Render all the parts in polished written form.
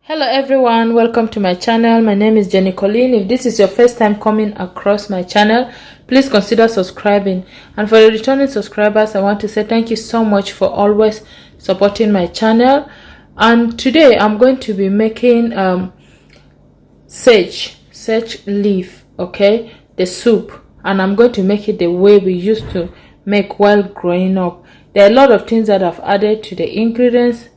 Hello everyone, welcome to my channel. My name is Jenny Colleen. If this is your first time coming across my channel, please consider subscribing. And for the returning subscribers, I want to say thank you so much for always supporting my channel. And today I'm going to be making sage leaf, okay, the soup, and I'm going to make it the way we used to make while growing up. There are a lot of things that I've added to the ingredients,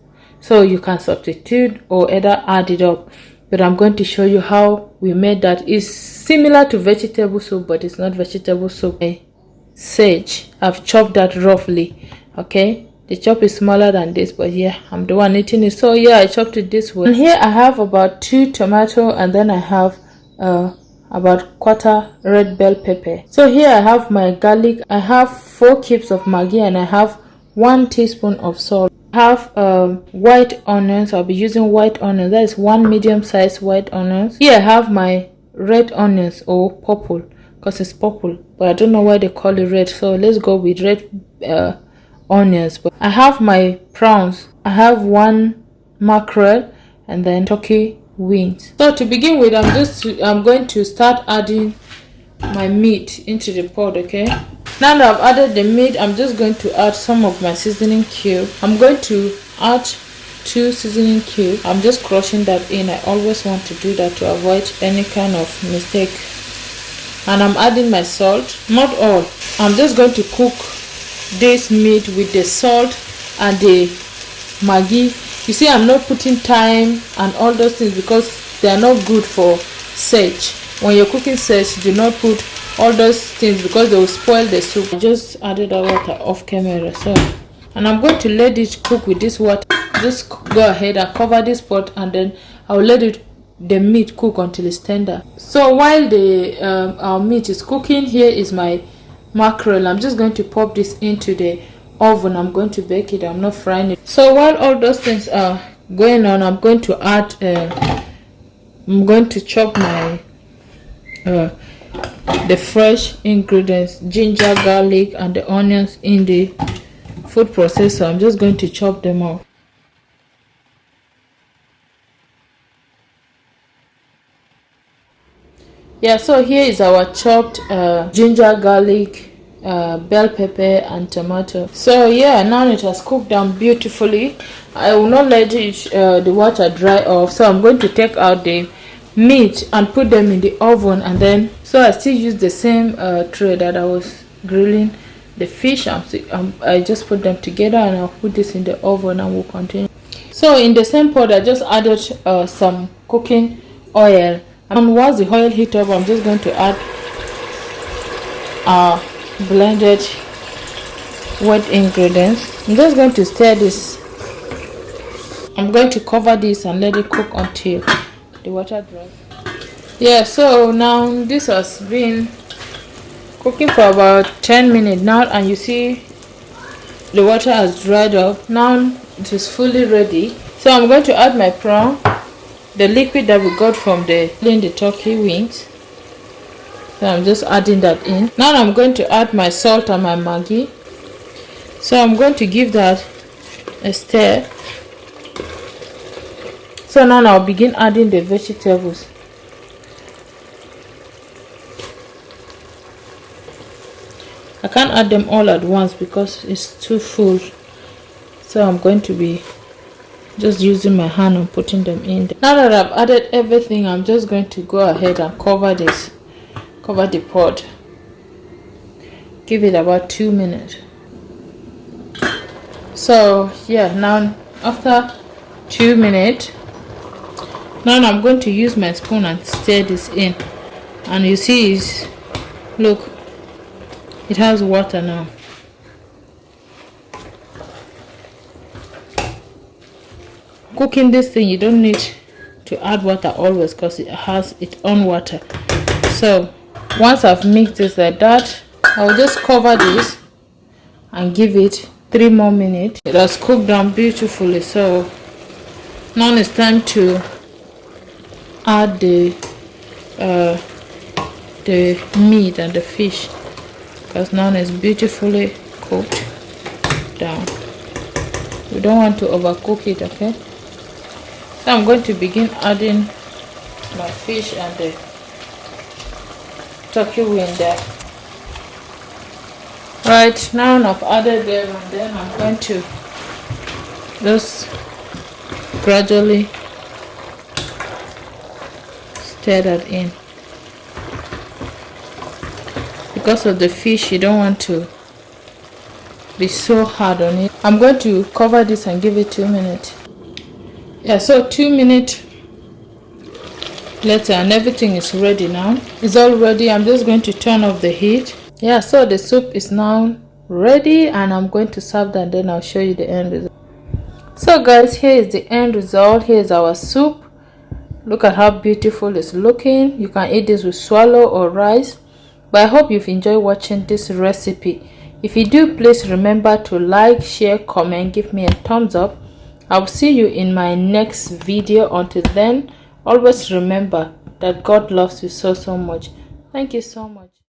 so you can substitute or either add it up, but I'm going to show you how we made that. It's similar to vegetable soup, but it's not vegetable soup. Okay. Sage, I've chopped that roughly, okay. The chop is smaller than this, but yeah, I'm the one eating it, so yeah, I chopped it this way. And here I have about 2 tomato, and then I have about quarter red bell pepper. So here I have my garlic, I have 4 cubes of Maggi, and I have 1 teaspoon of salt. I have white onions. I'll be using white onions. That is 1 medium-sized white onions. Here I have my red onions, or purple, because it's purple, but I don't know why they call it red, so let's go with red onions. But I have my prawns. I have 1 mackerel, and then turkey wings. So to begin with, I'm going to start adding my meat into the pot, okay. Now that I've added the meat, I'm just going to add some of my seasoning cube. I'm going to add 2 seasoning cubes. I'm just crushing that in. I always want to do that to avoid any kind of mistake. And I'm adding my salt, not all. I'm just going to cook this meat with the salt and the Maggi. You see, I'm not putting thyme and all those things because they are not good for sage. When you're cooking sage, do not put all those things because they will spoil the soup. I just added the water off camera, so, and I'm going to let it cook with this water. Just go ahead and cover this pot, and then I'll let the meat cook until it's tender. So while the our meat is cooking, here is my mackerel. I'm just going to pop this into the oven. I'm going to bake it. I'm not frying it. So while all those things are going on, I'm going to add I'm going to chop my the fresh ingredients, ginger, garlic, and the onions in the food processor. I'm just going to chop them up. Yeah, so here is our chopped ginger, garlic, bell pepper, and tomato. So yeah, now it has cooked down beautifully. I will not let it the water dry off, so I'm going to take out the meat and put them in the oven, and then so I still use the same tray that I was grilling the fish. I just put them together, and I'll put this in the oven, and we'll continue. So in the same pot, I just added some cooking oil, and once the oil heat up, I'm just going to add blended wet ingredients. I'm just going to stir this. I'm going to cover this and let it cook until the water dries. Yeah, so now this has been cooking for about 10 minutes now, and you see the water has dried up. Now it is fully ready, so I'm going to add my prawn, the liquid that we got from the turkey wings. So I'm just adding that in. Now I'm going to add my salt and my Maggi, so I'm going to give that a stir. So now I'll begin adding the vegetables. I can't add them all at once because it's too full, so I'm going to be just using my hand and putting them in. Now that I've added everything, I'm just going to go ahead and cover the pot. Give it about 2 minutes. So yeah, now after 2 minutes, now I'm going to use my spoon and stir this in, and you see look, it has water now. Cooking this thing, you don't need to add water always because it has its own water. So once I've mixed this like that, I'll just cover this and give it 3 more minutes. It has cooked down beautifully, so now it's time to add the meat and the fish, because now it's beautifully cooked down. We don't want to overcook it, okay? So I'm going to begin adding my fish and the turkey wing there. Right now I've added them, and then I'm going to just gradually stir that in. Because of the fish, you don't want to be so hard on it. I'm going to cover this and give it 2 minutes. Yeah, so 2 minutes later and everything is ready now. It's all ready. I'm just going to turn off the heat. Yeah, so the soup is now ready and I'm going to serve that, and then I'll show you the end result. So guys, here is the end result. Here is our soup. Look at how beautiful it's looking. You can eat this with swallow or rice. But I hope you've enjoyed watching this recipe. If you do, please remember to like, share, comment, give me a thumbs up. I'll see you in my next video. Until then, always remember that God loves you so much. Thank you so much.